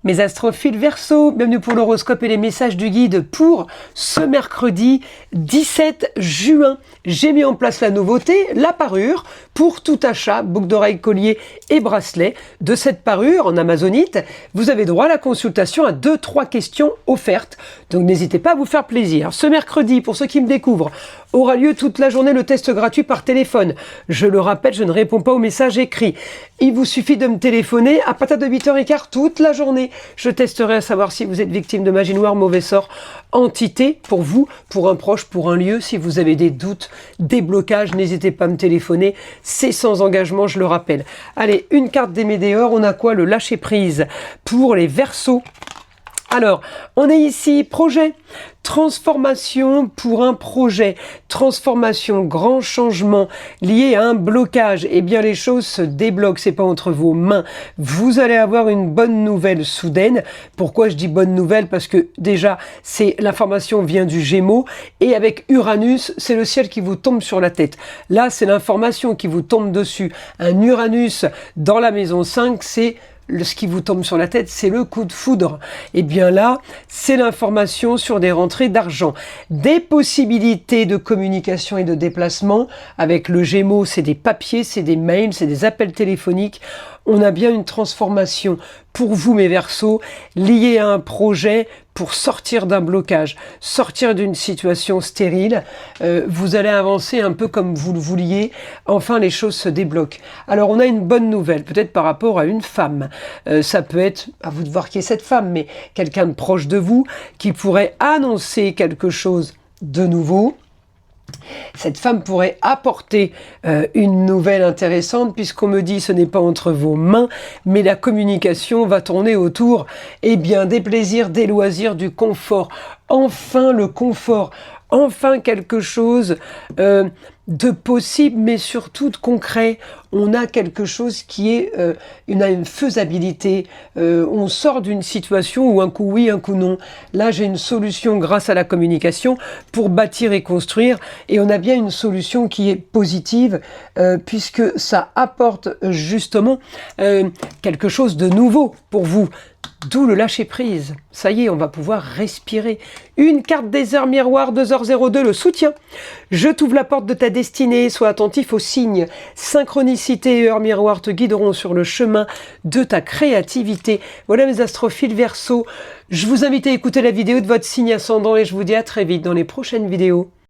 Mes astrophiles Verseau, bienvenue pour l'horoscope et les messages du guide pour ce mercredi 17 juin. J'ai mis en place la nouveauté, la parure, pour tout achat, boucle d'oreille, collier et bracelet de cette parure en amazonite. Vous avez droit à la consultation à 2-3 questions offertes, donc n'hésitez pas à vous faire plaisir. Ce mercredi, pour ceux qui me découvrent, aura lieu toute la journée le test gratuit par téléphone. Je le rappelle, je ne réponds pas aux messages écrits. Il vous suffit de me téléphoner à partir de 8h15 toute la journée. Je testerai à savoir si vous êtes victime de magie noire, mauvais sort, entité pour vous, pour un proche, pour un lieu. Si vous avez des doutes, des blocages, n'hésitez pas à me téléphoner. C'est sans engagement, je le rappelle. Allez, une carte des météores. On a quoi? Le lâcher prise pour les Verseaux. Alors, on est ici, projet, transformation pour un projet, transformation, grand changement lié à un blocage. Eh bien, les choses se débloquent, c'est pas entre vos mains. Vous allez avoir une bonne nouvelle soudaine. Pourquoi je dis bonne nouvelle? Parce que déjà, l'information vient du Gémeaux et avec Uranus, c'est le ciel qui vous tombe sur la tête. Là, c'est l'information qui vous tombe dessus. Un Uranus dans la maison 5, c'est ce qui vous tombe sur la tête, c'est le coup de foudre. Et bien là, c'est l'information sur des rentrées d'argent. Des possibilités de communication et de déplacement. Avec le Gémeaux, c'est des papiers, c'est des mails, c'est des appels téléphoniques. On a bien une transformation pour vous, mes Verseaux, liée à un projet pour sortir d'un blocage, sortir d'une situation stérile. Vous allez avancer un peu comme vous le vouliez. Enfin, les choses se débloquent. Alors, on a une bonne nouvelle, peut-être par rapport à une femme. Ça peut être, à vous de voir qui est cette femme, mais quelqu'un de proche de vous qui pourrait annoncer quelque chose de nouveau. Cette femme pourrait apporter une nouvelle intéressante puisqu'on me dit ce n'est pas entre vos mains, mais la communication va tourner autour des plaisirs, des loisirs, du confort. Enfin le confort, enfin quelque chose de possible, mais surtout de concret. On a quelque chose qui est une faisabilité. On sort d'une situation où un coup oui, un coup non. Là, j'ai une solution grâce à la communication pour bâtir et construire. Et on a bien une solution qui est positive puisque ça apporte justement quelque chose de nouveau pour vous. D'où le lâcher prise. Ça y est, on va pouvoir respirer. Une carte des heures miroirs, 2h02, le soutien. Je t'ouvre la porte de ta destinée, sois attentif aux signes. Synchronicité et heures miroirs te guideront sur le chemin de ta créativité. Voilà mes astrophiles Verseau. Je vous invite à écouter la vidéo de votre signe ascendant et je vous dis à très vite dans les prochaines vidéos.